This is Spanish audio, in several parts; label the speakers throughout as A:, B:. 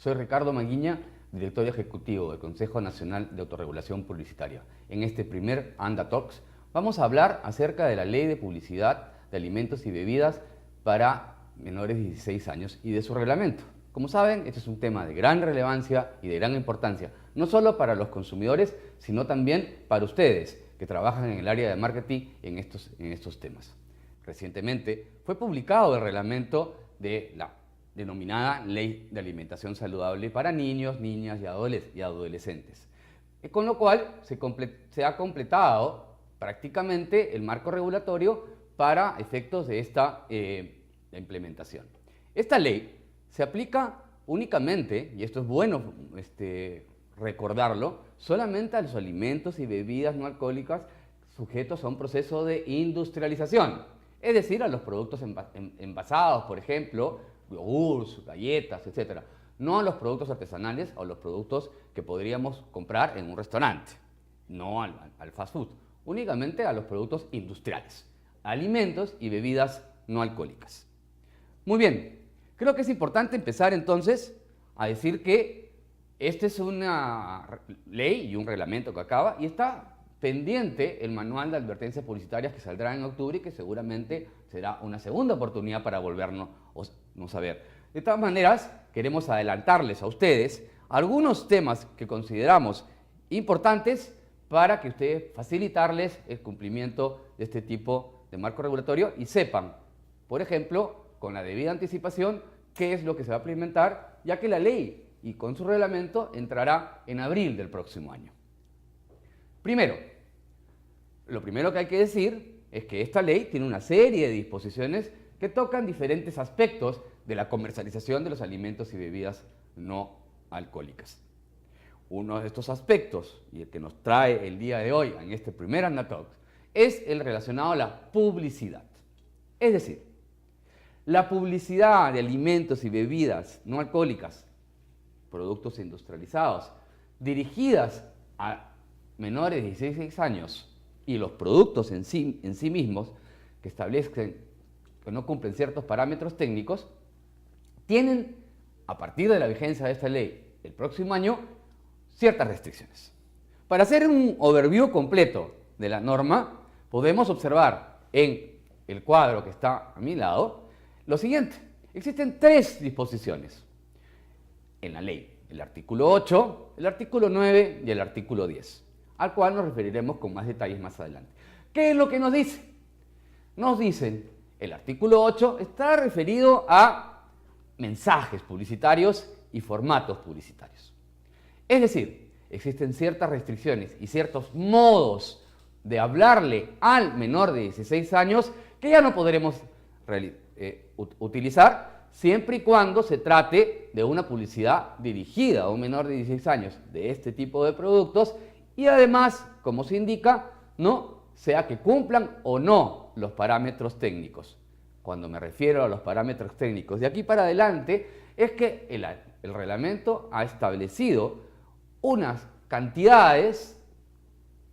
A: Soy Ricardo Manguiña, director ejecutivo del Consejo Nacional de Autorregulación Publicitaria. En este primer ANDA Talks vamos a hablar acerca de la Ley de Publicidad de Alimentos y Bebidas para menores de 16 años y de su reglamento. Como saben, este es un tema de gran relevancia y de gran importancia, no solo para los consumidores, sino también para ustedes, que trabajan en el área de marketing en estos temas. Recientemente fue publicado el reglamento de la denominada Ley de Alimentación Saludable para niños, niñas y adolescentes, con lo cual se ha completado prácticamente el marco regulatorio para efectos de esta implementación. Esta ley se aplica únicamente, y esto es bueno recordarlo, solamente a los alimentos y bebidas no alcohólicas sujetos a un proceso de industrialización, es decir, a los productos envasados, por ejemplo, yogures, galletas, etc. No a los productos artesanales o los productos que podríamos comprar en un restaurante, no al fast food, únicamente a los productos industriales, alimentos y bebidas no alcohólicas. Muy bien, creo que es importante empezar entonces a decir que esta es una ley y un reglamento que acaba y está pendiente el manual de advertencias publicitarias que saldrá en octubre y que seguramente será una segunda oportunidad para volvernos a ver. De todas maneras, queremos adelantarles a ustedes algunos temas que consideramos importantes para que ustedes facilitarles el cumplimiento de este tipo de marco regulatorio y sepan, por ejemplo, con la debida anticipación, qué es lo que se va a implementar, ya que la ley y con su reglamento entrará en abril del próximo año. Lo primero que hay que decir es que esta ley tiene una serie de disposiciones que tocan diferentes aspectos de la comercialización de los alimentos y bebidas no alcohólicas. Uno de estos aspectos, y el que nos trae el día de hoy en este primer ANDA Talks, es el relacionado a la publicidad. Es decir, la publicidad de alimentos y bebidas no alcohólicas, productos industrializados, dirigidas a menores de 16 años y los productos en sí mismos que establezcan que no cumplen ciertos parámetros técnicos, tienen, a partir de la vigencia de esta ley el próximo año, ciertas restricciones. Para hacer un overview completo de la norma, podemos observar en el cuadro que está a mi lado lo siguiente. Existen tres disposiciones en la ley: el artículo 8, el artículo 9 y el artículo 10, al cual nos referiremos con más detalles más adelante. ¿Qué es lo que nos dice? Nos dicen, el artículo 8 está referido a mensajes publicitarios y formatos publicitarios. Es decir, existen ciertas restricciones y ciertos modos de hablarle al menor de 16 años que ya no podremos utilizar siempre y cuando se trate de una publicidad dirigida a un menor de 16 años de este tipo de productos y además, como se indica, no sea que cumplan o no los parámetros técnicos. Cuando me refiero a los parámetros técnicos de aquí para adelante, es que el reglamento ha establecido unas cantidades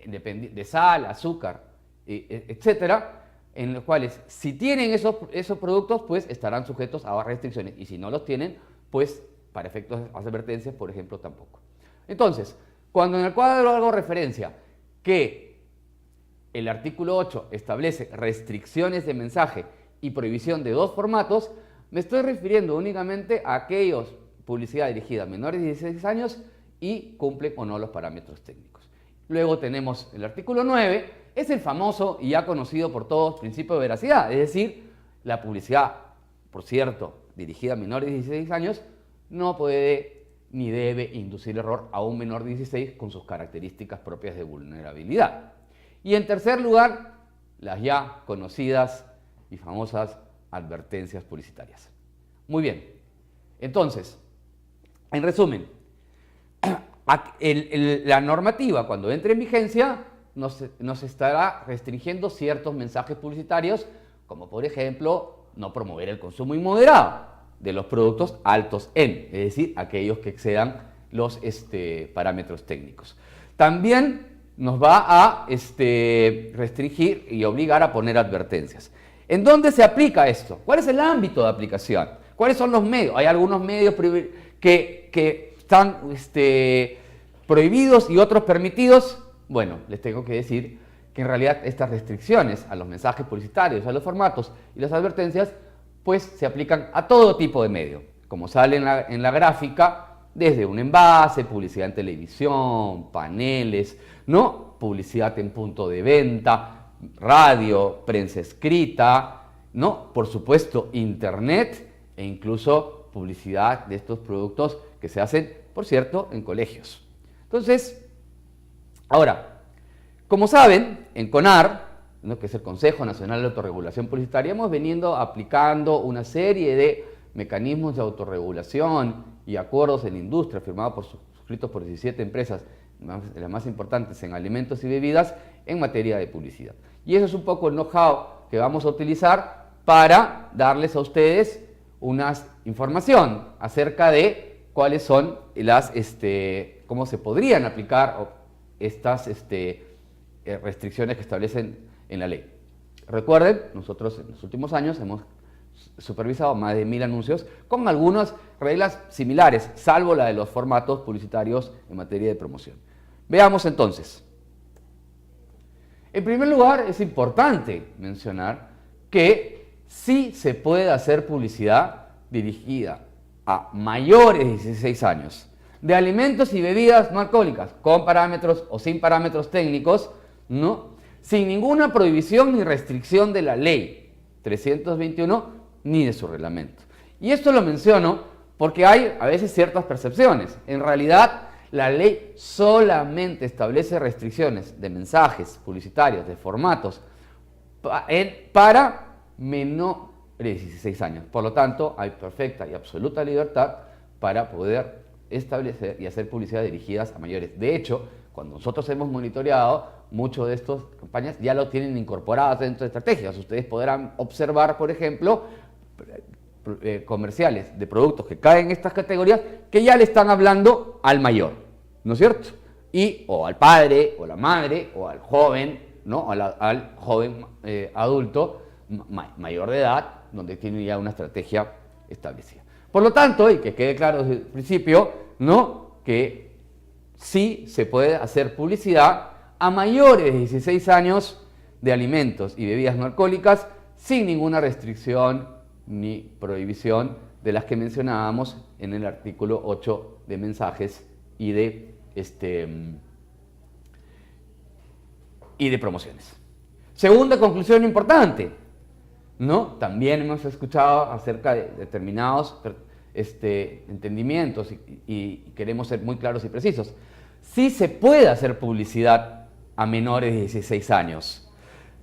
A: de sal, azúcar, etcétera, en los cuales si tienen esos productos, pues estarán sujetos a restricciones, y si no los tienen, pues para efectos de advertencias, por ejemplo, tampoco. Entonces, cuando en el cuadro hago referencia que el artículo 8 establece restricciones de mensaje y prohibición de dos formatos, me estoy refiriendo únicamente a aquellos publicidad dirigida a menores de 16 años y cumplen o no los parámetros técnicos. Luego tenemos el artículo 9, es el famoso y ya conocido por todos principio de veracidad, es decir, la publicidad, por cierto, dirigida a menores de 16 años, no puede ni debe inducir error a un menor de 16 con sus características propias de vulnerabilidad. Y en tercer lugar, las ya conocidas y famosas advertencias publicitarias. Muy bien, entonces, en resumen, la normativa cuando entre en vigencia nos estará restringiendo ciertos mensajes publicitarios, como por ejemplo, no promover el consumo inmoderado de los productos altos en, es decir, aquellos que excedan los parámetros técnicos. También nos va a restringir y obligar a poner advertencias. ¿En dónde se aplica esto? ¿Cuál es el ámbito de aplicación? ¿Cuáles son los medios? Hay algunos medios que están prohibidos y otros permitidos. Bueno, les tengo que decir que en realidad estas restricciones a los mensajes publicitarios, a los formatos y las advertencias, pues se aplican a todo tipo de medio. Como sale en la gráfica, desde un envase, publicidad en televisión, paneles, ¿no? Publicidad en punto de venta, radio, prensa escrita, ¿no? Por supuesto, internet e incluso publicidad de estos productos que se hacen, por cierto, en colegios. Entonces, ahora, como saben, en CONAR, ¿no?, que es el Consejo Nacional de Autorregulación Publicitaria, hemos venido aplicando una serie de mecanismos de autorregulación y acuerdos en la industria suscritos por 17 empresas, las más importantes en alimentos y bebidas, en materia de publicidad. Y eso es un poco el know-how que vamos a utilizar para darles a ustedes una información acerca de cuáles son las, cómo se podrían aplicar estas restricciones que establecen en la ley. Recuerden, nosotros en los últimos años hemos supervisado más de 1000 anuncios con algunas reglas similares, salvo la de los formatos publicitarios en materia de promoción. Veamos entonces. En primer lugar, es importante mencionar que sí se puede hacer publicidad dirigida a mayores de 16 años de alimentos y bebidas no alcohólicas, con parámetros o sin parámetros técnicos, ¿no?, sin ninguna prohibición ni restricción de la ley 321 ni de su reglamento. Y esto lo menciono porque hay a veces ciertas percepciones. En realidad, la ley solamente establece restricciones de mensajes publicitarios, de formatos, para menores de 16 años. Por lo tanto, hay perfecta y absoluta libertad para poder establecer y hacer publicidad dirigidas a mayores. De hecho, cuando nosotros hemos monitoreado, muchas de estas campañas ya lo tienen incorporadas dentro de estrategias. Ustedes podrán observar, por ejemplo, comerciales de productos que caen en estas categorías que ya le están hablando al mayor, ¿no es cierto? O al padre, o a la madre, o al joven, ¿no?, al joven adulto mayor de edad, donde tiene ya una estrategia establecida. Por lo tanto, y que quede claro desde el principio, ¿no?, que sí se puede hacer publicidad a mayores de 16 años de alimentos y bebidas no alcohólicas sin ninguna restricción ni prohibición de las que mencionábamos en el artículo 8 de mensajes y de promociones. Segunda conclusión importante, ¿no? También hemos escuchado acerca de determinados entendimientos y queremos ser muy claros y precisos. Sí se puede hacer publicidad a menores de 16 años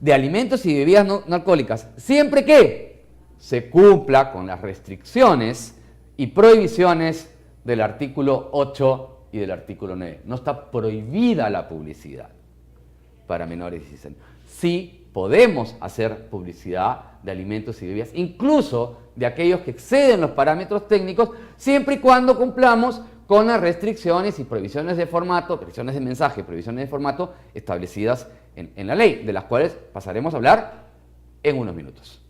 A: de alimentos y bebidas no alcohólicas, siempre que se cumpla con las restricciones y prohibiciones del artículo 8 y del artículo 9. No está prohibida la publicidad para menores de 16 años. Sí podemos hacer publicidad de alimentos y bebidas, incluso de aquellos que exceden los parámetros técnicos, siempre y cuando cumplamos con las restricciones y prohibiciones de formato, prohibiciones de mensaje, prohibiciones de formato establecidas en la ley, de las cuales pasaremos a hablar en unos minutos.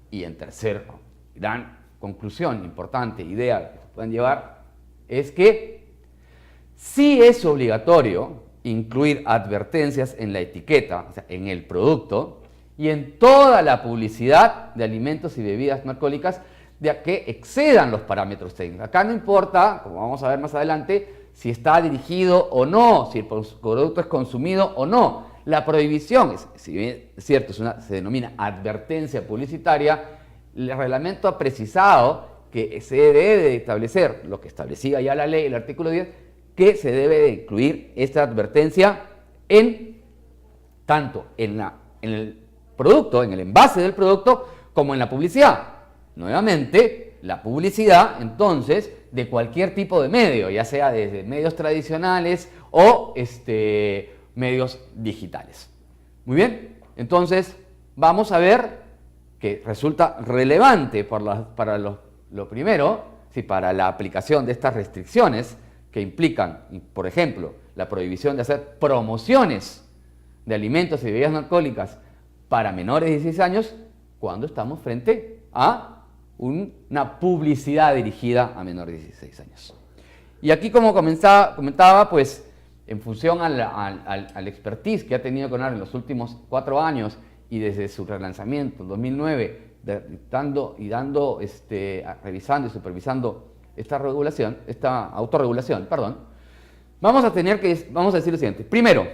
A: Y en tercer, gran conclusión, importante, idea que pueden llevar, es que sí es obligatorio incluir advertencias en la etiqueta, o sea, en el producto, y en toda la publicidad de alimentos y bebidas no alcohólicas de que excedan los parámetros técnicos. Acá no importa, como vamos a ver más adelante, si está dirigido o no, si el producto es consumido o no. La prohibición, si bien es cierto, se denomina advertencia publicitaria, el reglamento ha precisado que se debe de establecer, lo que establecía ya la ley, el artículo 10, que se debe de incluir esta advertencia tanto en el producto, en el envase del producto, como en la publicidad. Nuevamente, la publicidad, entonces, de cualquier tipo de medio, ya sea desde medios tradicionales o medios digitales. Muy bien, entonces vamos a ver que resulta relevante para lo primero, para la aplicación de estas restricciones que implican, por ejemplo, la prohibición de hacer promociones de alimentos y bebidas no alcohólicas para menores de 16 años, cuando estamos frente a una publicidad dirigida a menores de 16 años. Y aquí, como comentaba, pues en función al expertise que ha tenido CONAR en los últimos 4 años y desde su relanzamiento en 2009, revisando y supervisando esta autorregulación, vamos a decir lo siguiente. Primero,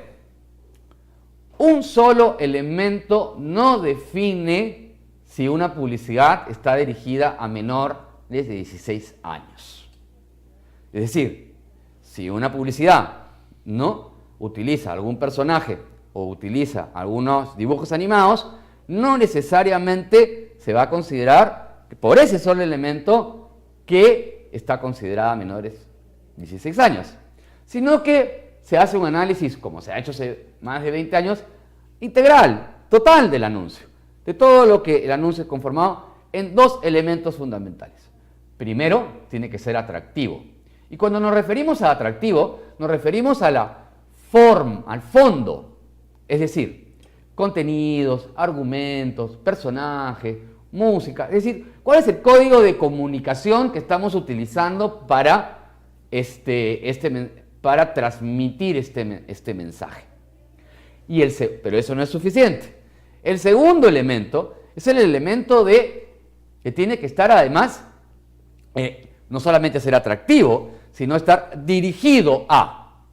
A: un solo elemento no define si una publicidad está dirigida a menores de 16 años. Es decir, si una publicidad no utiliza algún personaje o utiliza algunos dibujos animados, no necesariamente se va a considerar por ese solo elemento que está considerada menores de 16 años, sino que se hace un análisis, como se ha hecho hace más de 20 años, integral, total del anuncio, de todo lo que el anuncio es conformado en 2 elementos fundamentales. Primero, tiene que ser atractivo. Y cuando nos referimos a atractivo, nos referimos a la forma, al fondo, es decir, contenidos, argumentos, personajes, música, es decir, cuál es el código de comunicación que estamos utilizando para, para transmitir este mensaje. Pero eso no es suficiente. El segundo elemento es el elemento que tiene que estar además, no solamente ser atractivo, sino estar dirigido a.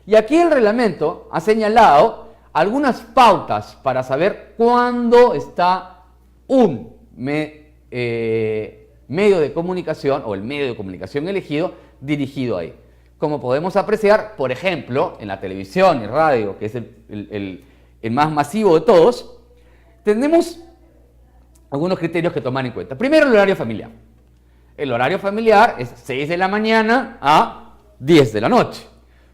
A: Y aquí el reglamento ha señalado algunas pautas para saber cuándo está un medio de comunicación o el medio de comunicación elegido dirigido ahí. Como podemos apreciar, por ejemplo, en la televisión y radio, que es el más masivo de todos, tenemos algunos criterios que tomar en cuenta. Primero, el horario familiar. El horario familiar es 6 de la mañana a 10 de la noche.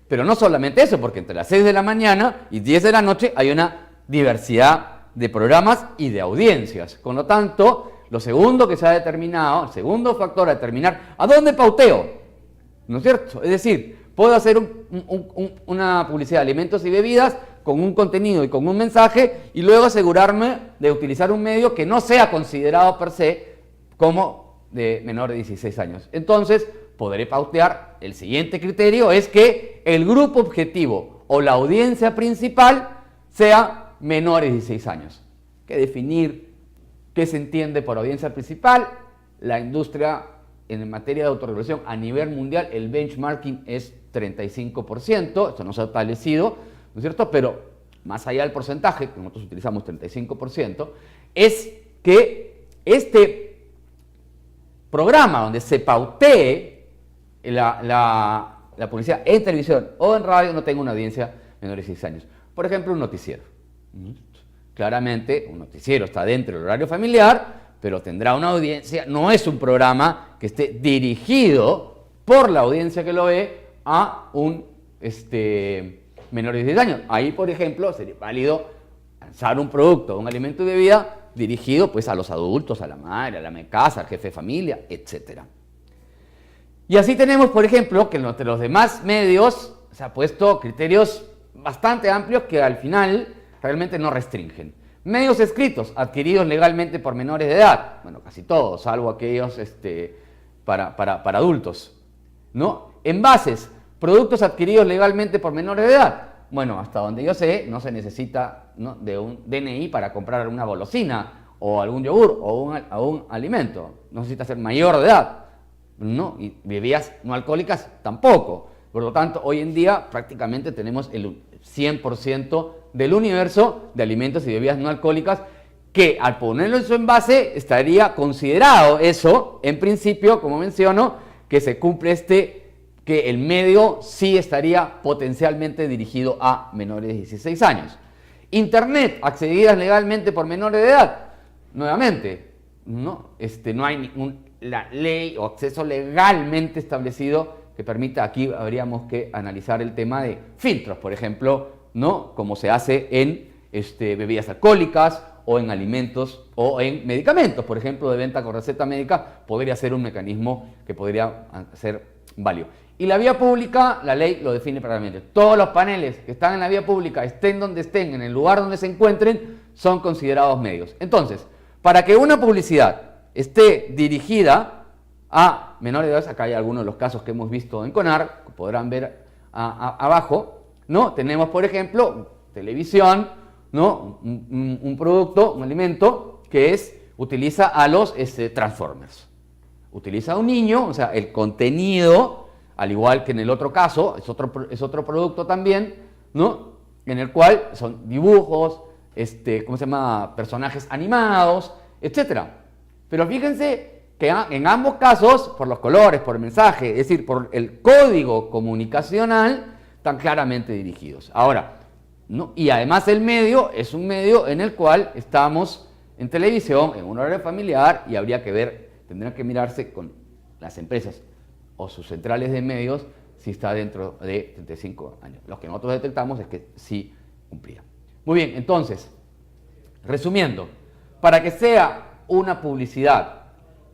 A: Pero no solamente eso, porque entre las 6 de la mañana y 10 de la noche hay una diversidad de programas y de audiencias. Con lo tanto, lo segundo que se ha determinado, el segundo factor a determinar, ¿a dónde pauteo? ¿No es cierto? Es decir, puedo hacer una publicidad de alimentos y bebidas con un contenido y con un mensaje y luego asegurarme de utilizar un medio que no sea considerado per se como de menor de 16 años. Entonces, podré pautear, el siguiente criterio es que el grupo objetivo o la audiencia principal sea menores de 16 años. Hay que definir qué se entiende por audiencia principal. La industria en materia de autorregulación a nivel mundial, el benchmarking es 35%, esto no se ha establecido, ¿no es cierto? Pero más allá del porcentaje, que nosotros utilizamos 35%, es que este programa donde se pautee la publicidad en televisión o en radio no tenga una audiencia menor de 16 años. Por ejemplo, un noticiero. Claramente, un noticiero está dentro del horario familiar, pero tendrá una audiencia, no es un programa que esté dirigido por la audiencia que lo ve a un menor de 16 años. Ahí, por ejemplo, sería válido lanzar un producto, un alimento de bebida dirigido pues a los adultos, a la madre, a la ama de casa, al jefe de familia, etc. Y así tenemos, por ejemplo, que entre los demás medios se han puesto criterios bastante amplios que al final realmente no restringen. Medios escritos, adquiridos legalmente por menores de edad, bueno, casi todos, salvo aquellos para adultos, ¿no? Envases, productos adquiridos legalmente por menores de edad. Bueno, hasta donde yo sé, no se necesita, ¿no?, de un DNI para comprar una golosina o algún yogur o un alimento. No necesita ser mayor de edad, ¿no? Y bebidas no alcohólicas tampoco. Por lo tanto, hoy en día prácticamente tenemos el 100% del universo de alimentos y bebidas no alcohólicas que al ponerlo en su envase estaría considerado eso, en principio, como menciono, que se cumple que el medio sí estaría potencialmente dirigido a menores de 16 años. Internet, accedidas legalmente por menores de edad. Nuevamente, no hay la ley o acceso legalmente establecido que permita, aquí habríamos que analizar el tema de filtros, por ejemplo, ¿no?, como se hace en bebidas alcohólicas o en alimentos o en medicamentos, por ejemplo, de venta con receta médica, podría ser un mecanismo que podría ser válido. Y la vía pública, la ley lo define claramente. Todos los paneles que están en la vía pública, estén donde estén, en el lugar donde se encuentren, son considerados medios. Entonces, para que una publicidad esté dirigida a menores de edad. Acá hay algunos de los casos que hemos visto en CONAR, que podrán ver abajo, ¿no? Tenemos, por ejemplo, televisión, ¿no? Un producto, un alimento que utiliza a los Transformers. Utiliza a un niño, o sea, el contenido, al igual que en el otro caso, es otro producto también, ¿no? En el cual son dibujos, ¿cómo se llama? Personajes animados, etc. Pero fíjense que en ambos casos, por los colores, por el mensaje, es decir, por el código comunicacional, están claramente dirigidos. Ahora, ¿no? Y además el medio es un medio en el cual estamos en televisión, en un horario familiar, y habría que ver, tendrán que mirarse con las empresas o sus centrales de medios si está dentro de 35 años. Lo que nosotros detectamos es que sí cumplía. Muy bien, entonces, resumiendo, para que sea una publicidad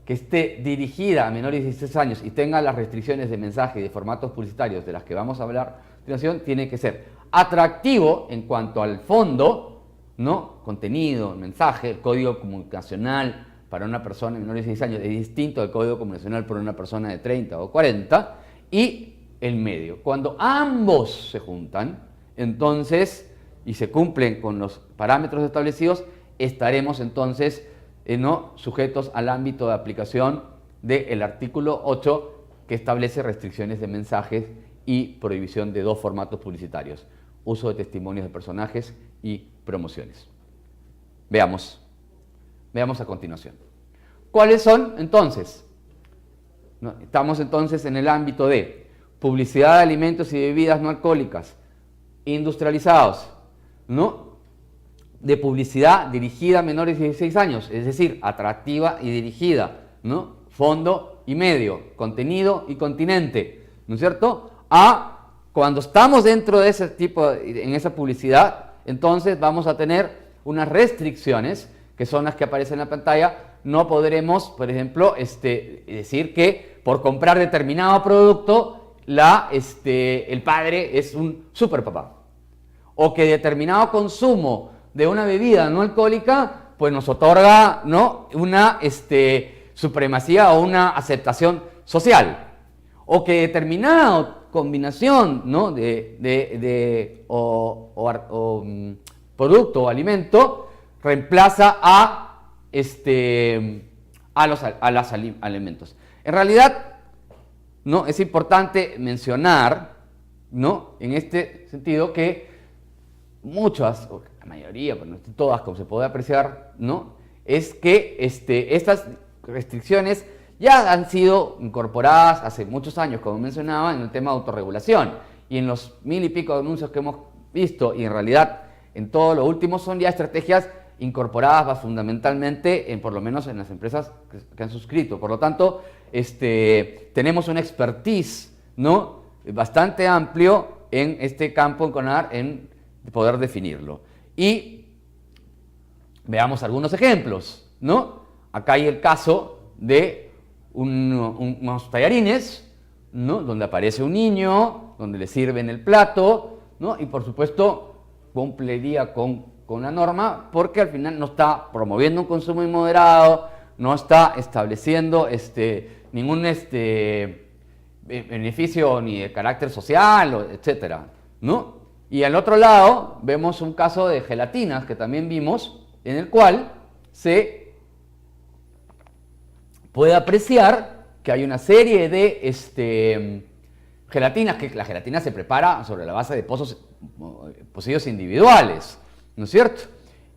A: que esté dirigida a menores de 16 años y tenga las restricciones de mensaje y de formatos publicitarios de las que vamos a hablar a continuación, tiene que ser atractivo en cuanto al fondo, ¿no? Contenido, mensaje, el código comunicacional para una persona de menores de 16 años es distinto al código comunicacional para una persona de 30 o 40, y el medio. Cuando ambos se juntan, entonces, y se cumplen con los parámetros establecidos, estaremos entonces no sujetos al ámbito de aplicación del artículo 8, que establece restricciones de mensajes y prohibición de 2 formatos publicitarios: uso de testimonios de personajes y promociones. Veamos a continuación. ¿Cuáles son entonces? Estamos entonces en el ámbito de publicidad de alimentos y bebidas no alcohólicas industrializados, ¿no? De publicidad dirigida a menores de 16 años, es decir, atractiva y dirigida, ¿no? Fondo y medio, contenido y continente, ¿no es cierto? Cuando estamos dentro de ese tipo, en esa publicidad, entonces vamos a tener unas restricciones, que son las que aparecen en la pantalla. No podremos, por ejemplo, decir que por comprar determinado producto, el padre es un superpapá, o que determinado consumo de una bebida no alcohólica pues nos otorga, ¿no? una supremacía o una aceptación social, o que determinada combinación, ¿no? Producto o alimento reemplaza a los alimentos. En realidad, ¿no? Es importante mencionar, ¿no? En este sentido, que muchas, o la mayoría, pero no todas, como se puede apreciar, ¿no? Es que estas restricciones ya han sido incorporadas hace muchos años, como mencionaba, en el tema de autorregulación, y en los 1000 y pico de anuncios que hemos visto, y en realidad en todo lo último, son ya estrategias incorporadas fundamentalmente, por lo menos en las empresas que han suscrito. Por lo tanto, tenemos un expertise, ¿no? Bastante amplio en este campo en CONAR, en poder definirlo. Y veamos algunos ejemplos, ¿no? Acá hay el caso de unos tallarines, ¿no? Donde aparece un niño, donde le sirven el plato, ¿no? Y por supuesto cumpliría con la norma, porque al final no está promoviendo un consumo inmoderado, no está estableciendo ningún beneficio ni de carácter social, etcétera, ¿no? Y al otro lado vemos un caso de gelatinas que también vimos, en el cual se puede apreciar que hay una serie de gelatinas, que la gelatina se prepara sobre la base de pocillos individuales, ¿no es cierto?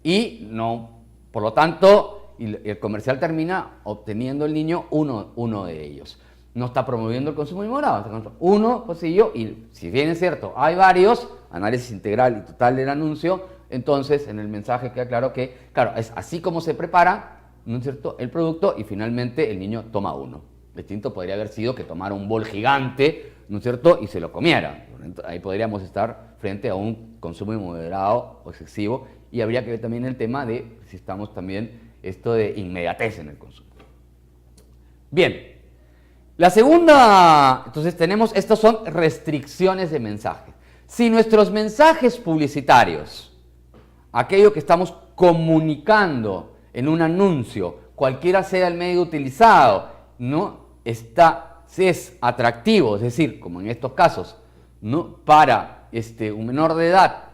A: Y no, por lo tanto, el comercial termina obteniendo el niño uno de ellos. No está promoviendo el consumo inmoderado, uno pocillo, y si bien es cierto, hay varios, análisis integral y total del anuncio, entonces en el mensaje queda claro que, claro, es así como se prepara, ¿no es cierto?, el producto, y finalmente el niño toma uno. Distinto podría haber sido que tomara un bol gigante, ¿no es cierto?, y se lo comiera. Ahí podríamos estar frente a un consumo inmoderado o excesivo, y habría que ver también el tema de si estamos también esto de inmediatez en el consumo. Bien, la segunda, entonces tenemos, estas son restricciones de mensaje. Si nuestros mensajes publicitarios, aquello que estamos comunicando en un anuncio, cualquiera sea el medio utilizado, ¿no? Es atractivo, es decir, como en estos casos, ¿no? Para un menor de edad,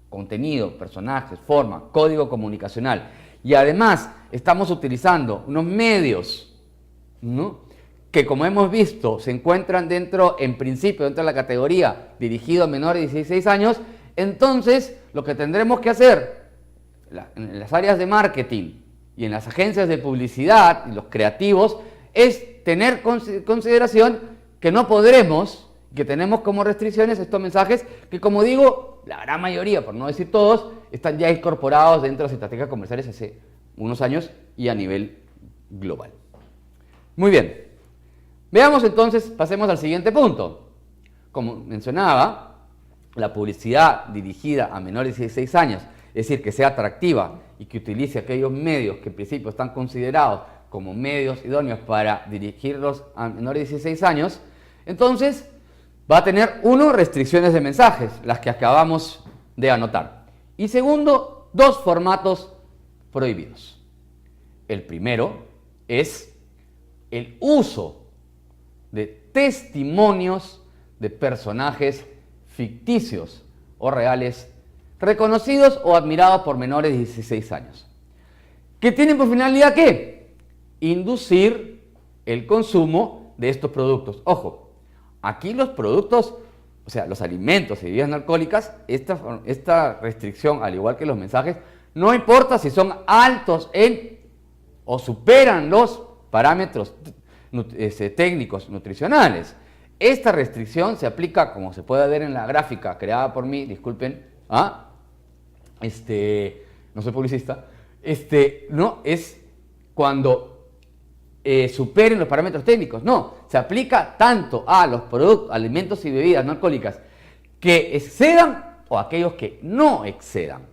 A: contenido, personajes, forma, código comunicacional, y además estamos utilizando unos medios, ¿no? Que, como hemos visto, se encuentran en principio, dentro de la categoría dirigido a menores de 16 años, entonces lo que tendremos que hacer en las áreas de marketing y en las agencias de publicidad y los creativos es tener consideración que no podremos, que tenemos como restricciones estos mensajes que, como digo, la gran mayoría, por no decir todos, están ya incorporados dentro de las estrategias comerciales hace unos años y a nivel global. Muy bien. Veamos entonces, pasemos al siguiente punto. Como mencionaba, la publicidad dirigida a menores de 16 años, es decir, que sea atractiva y que utilice aquellos medios que en principio están considerados como medios idóneos para dirigirlos a menores de 16 años, entonces va a tener, uno, restricciones de mensajes, las que acabamos de anotar. Y segundo, dos formatos prohibidos. El primero es el uso de testimonios de personajes ficticios o reales, reconocidos o admirados por menores de 16 años. ¿Que tienen por finalidad qué? Inducir el consumo de estos productos. Ojo, aquí los productos, o sea, los alimentos y bebidas no alcohólicas, esta restricción, al igual que los mensajes, no importa si son altos o superan los parámetros técnicos nutricionales. Esta restricción se aplica, como se puede ver en la gráfica creada por mí, disculpen, no soy publicista, no es cuando superen los parámetros técnicos, no, se aplica tanto a los productos, alimentos y bebidas no alcohólicas que excedan o aquellos que no excedan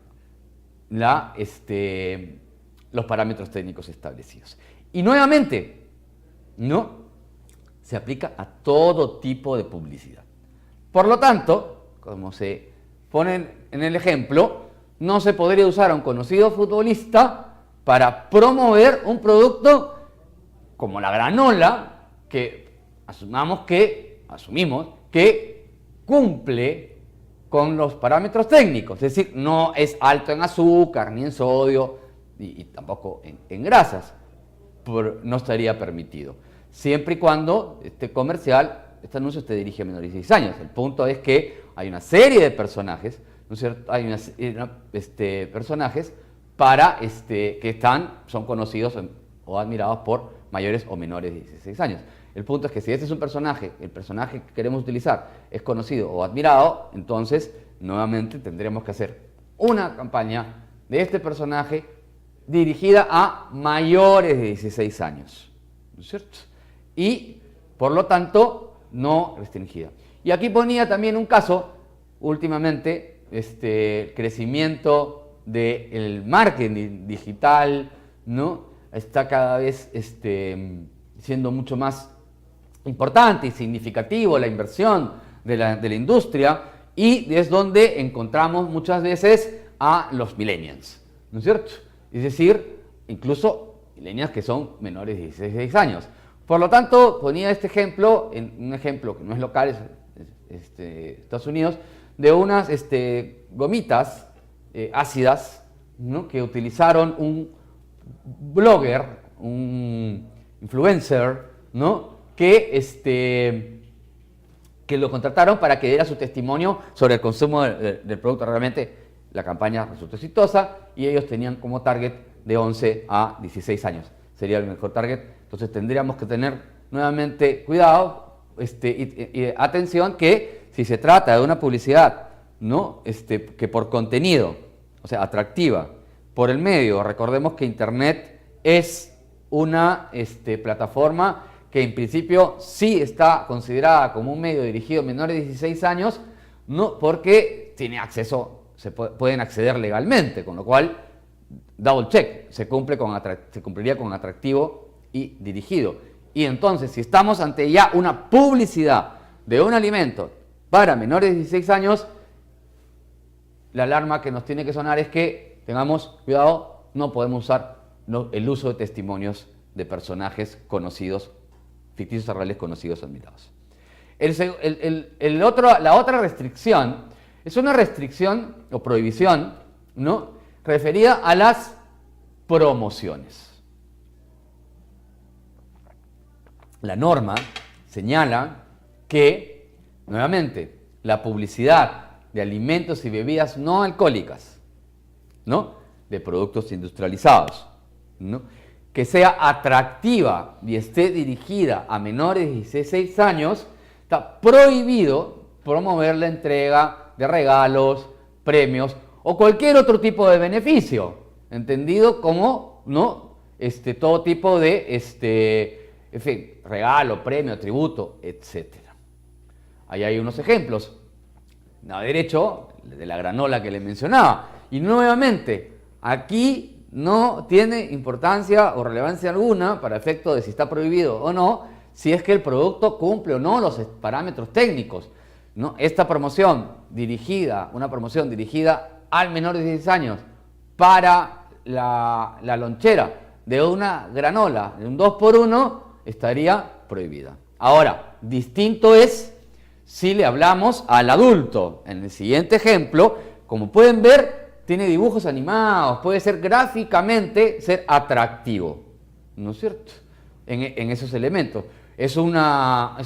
A: los parámetros técnicos establecidos. Y nuevamente, no se aplica a todo tipo de publicidad. Por lo tanto, como se pone en el ejemplo, no se podría usar a un conocido futbolista para promover un producto como la granola, que asumimos que cumple con los parámetros técnicos, es decir, no es alto en azúcar ni en sodio y tampoco en grasas, no estaría permitido. Siempre y cuando este anuncio esté dirigido a menores de 16 años. El punto es que hay una serie de personajes, ¿no es cierto? Hay personajes que son conocidos o admirados por mayores o menores de 16 años. El punto es que si este es un personaje, el personaje que queremos utilizar es conocido o admirado, entonces nuevamente tendremos que hacer una campaña de este personaje dirigida a mayores de 16 años, ¿no es cierto? Y, por lo tanto, no restringida. Y aquí ponía también un caso, últimamente, el crecimiento del marketing digital, ¿no? Está cada vez siendo mucho más importante y significativo la inversión de la industria, y es donde encontramos muchas veces a los millennials, ¿no es cierto? Es decir, incluso millennials que son menores de 16 años. Por lo tanto, ponía este ejemplo, un ejemplo que no es local, es Estados Unidos, de unas gomitas ácidas, ¿no? Que utilizaron un blogger, un influencer, ¿no? Que lo contrataron para que diera su testimonio sobre el consumo del producto. Realmente la campaña resultó exitosa y ellos tenían como target de 11 a 16 años. Sería el mejor target. Entonces tendríamos que tener nuevamente cuidado y atención que si se trata de una publicidad, ¿no? Que por contenido, o sea, atractiva, por el medio, recordemos que Internet es una plataforma que en principio sí está considerada como un medio dirigido a menores de 16 años, ¿no? Porque tiene acceso, pueden acceder legalmente, con lo cual, double check, se cumpliría con atractivo y dirigido. Y entonces, si estamos ante ya una publicidad de un alimento para menores de 16 años, la alarma que nos tiene que sonar es que tengamos cuidado, no podemos usar el uso de testimonios de personajes conocidos, ficticios o reales, conocidos o admirados. La otra restricción es una restricción o prohibición, ¿no?, referida a las promociones. La norma señala que, nuevamente, la publicidad de alimentos y bebidas no alcohólicas, ¿no?, de productos industrializados, ¿no?, que sea atractiva y esté dirigida a menores de 16 años, está prohibido promover la entrega de regalos, premios o cualquier otro tipo de beneficio, entendido como, ¿no?, todo tipo de en fin, regalo, premio, tributo, etc. Ahí hay unos ejemplos. A derecho, de la granola que le mencionaba. Y nuevamente, aquí no tiene importancia o relevancia alguna para efecto de si está prohibido o no, si es que el producto cumple o no los parámetros técnicos, ¿no? Esta promoción dirigida, una promoción dirigida al menor de 16 años para la lonchera de una granola, de un 2x1, estaría prohibida. Ahora, distinto es si le hablamos al adulto. En el siguiente ejemplo, como pueden ver, tiene dibujos animados, puede ser gráficamente ser atractivo, ¿no es cierto?, en esos elementos. Es una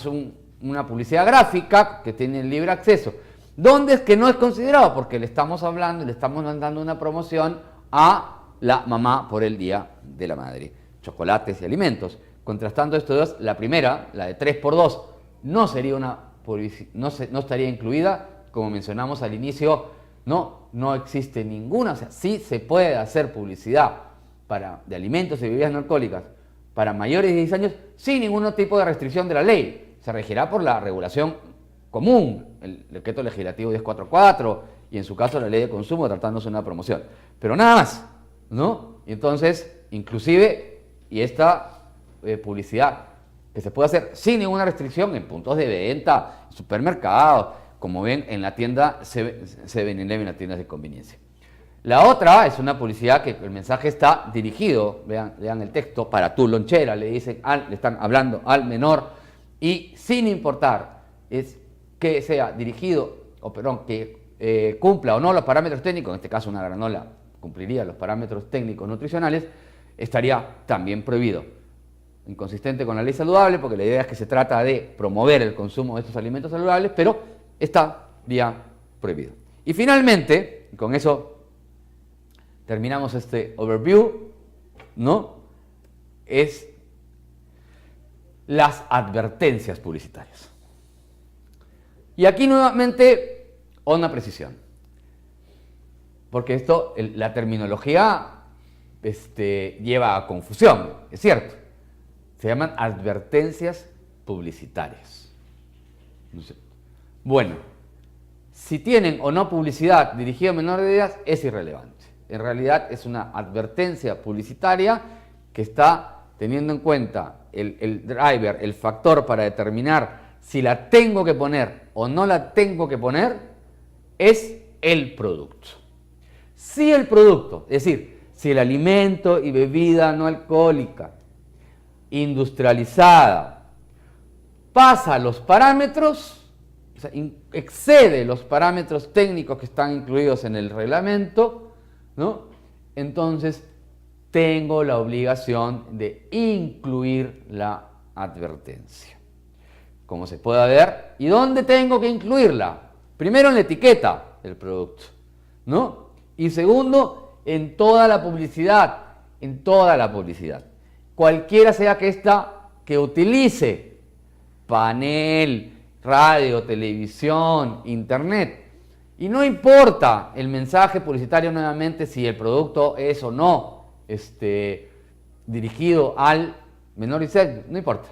A: publicidad gráfica que tiene libre acceso. ¿Dónde es que no es considerado? Porque le estamos hablando, le estamos mandando una promoción a la mamá por el Día de la Madre. Chocolates y alimentos. Contrastando estos dos, la primera, la de 3x2, no estaría incluida, como mencionamos al inicio, no existe ninguna, o sea, sí se puede hacer publicidad de alimentos y bebidas no alcohólicas para mayores de 16 años sin ningún tipo de restricción de la ley. Se regirá por la regulación común, el decreto legislativo 1044 y en su caso la ley de consumo tratándose de una promoción. Pero nada más, ¿no? Y entonces, inclusive, y esta publicidad que se puede hacer sin ninguna restricción en puntos de venta, en supermercados, como ven en la tienda 7-Eleven, en las tiendas de conveniencia. La otra es una publicidad que el mensaje está dirigido, vean el texto, para tu lonchera, le están hablando al menor y sin importar que sea dirigido, que cumpla o no los parámetros técnicos, en este caso una granola cumpliría los parámetros técnicos nutricionales, estaría también prohibido. Inconsistente con la ley saludable, porque la idea es que se trata de promover el consumo de estos alimentos saludables, pero estaría prohibido. Y finalmente, con eso terminamos este overview, ¿no?, es las advertencias publicitarias. Y aquí nuevamente una precisión, porque la terminología lleva a confusión, es cierto. Se llaman advertencias publicitarias. Bueno, si tienen o no publicidad dirigida a menores de edad es irrelevante. En realidad es una advertencia publicitaria que está teniendo en cuenta el driver, el factor para determinar si la tengo que poner o no la tengo que poner, es el producto. Si el producto, es decir, si el alimento y bebida no alcohólica industrializada pasa los parámetros, o sea, excede los parámetros técnicos que están incluidos en el reglamento, ¿no?, entonces tengo la obligación de incluir la advertencia. Como se puede ver, ¿y dónde tengo que incluirla? Primero en la etiqueta del producto, ¿no? Y segundo, en toda la publicidad, cualquiera sea que utilice panel, radio, televisión, internet. Y no importa el mensaje publicitario nuevamente si el producto es o no dirigido al menor de 16 años, no importa.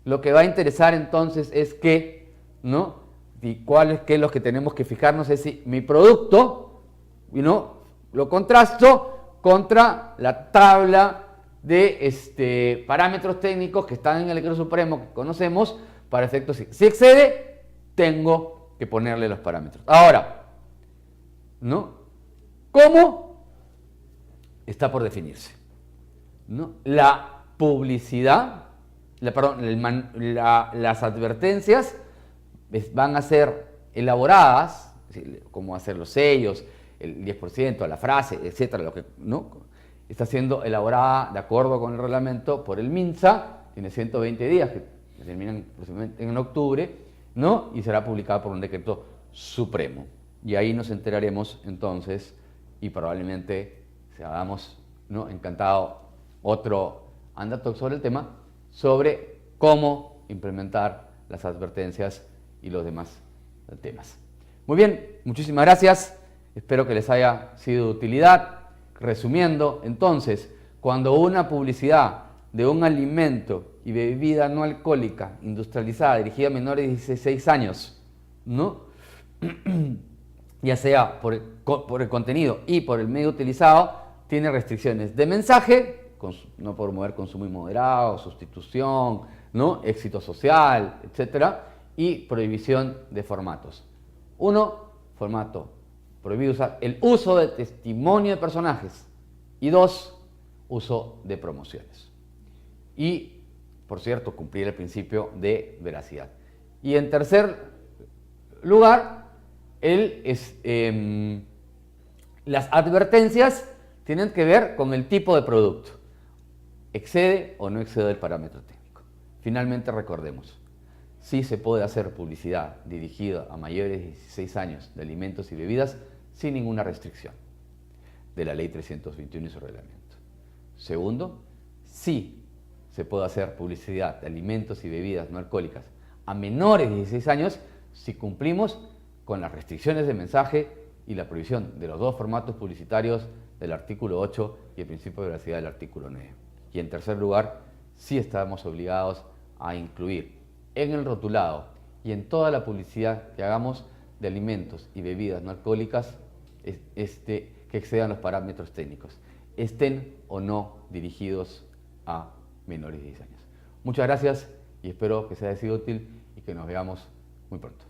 A: Lo que va a interesar entonces es que, ¿no?, y qué es lo que tenemos que fijarnos es si mi producto, ¿no?, lo contrasto contra la tabla de parámetros técnicos que están en el decreto supremo que conocemos para efectos. Si excede, tengo que ponerle los parámetros. Ahora, ¿no?, ¿cómo? Está por definirse. ¿no? La publicidad, las advertencias van a ser elaboradas, cómo hacer los sellos, el 10%, la frase, etcétera, lo que no está siendo elaborada de acuerdo con el reglamento por el MINSA, tiene 120 días que terminan en octubre, ¿no? Y será publicada por un decreto supremo. Y ahí nos enteraremos entonces y probablemente hagamos, ¿no?, encantado otro Anda Talk sobre el tema, sobre cómo implementar las advertencias y los demás temas. Muy bien, muchísimas gracias. Espero que les haya sido de utilidad. Resumiendo, entonces, cuando una publicidad de un alimento y bebida no alcohólica industrializada dirigida a menores de 16 años, ¿no?, ya sea por el contenido y por el medio utilizado, tiene restricciones de mensaje, no promover consumo inmoderado, sustitución, ¿no?, éxito social, etcétera, y prohibición de formatos. 1, formato, prohibido usar el uso de testimonio de personajes. Y 2, uso de promociones. Y, por cierto, cumplir el principio de veracidad. Y en tercer lugar, las advertencias tienen que ver con el tipo de producto. ¿Excede o no excede el parámetro técnico? Finalmente, recordemos, sí se puede hacer publicidad dirigida a mayores de 16 años de alimentos y bebidas sin ninguna restricción de la Ley 321 y su reglamento. Segundo, sí se puede hacer publicidad de alimentos y bebidas no alcohólicas a menores de 16 años si cumplimos con las restricciones de mensaje y la prohibición de los 2 formatos publicitarios del artículo 8 y el principio de veracidad del artículo 9. Y en tercer lugar, sí estamos obligados a incluir en el rotulado y en toda la publicidad que hagamos de alimentos y bebidas no alcohólicas que excedan los parámetros técnicos, estén o no dirigidos a menores de 10 años. Muchas gracias y espero que sea de útil y que nos veamos muy pronto.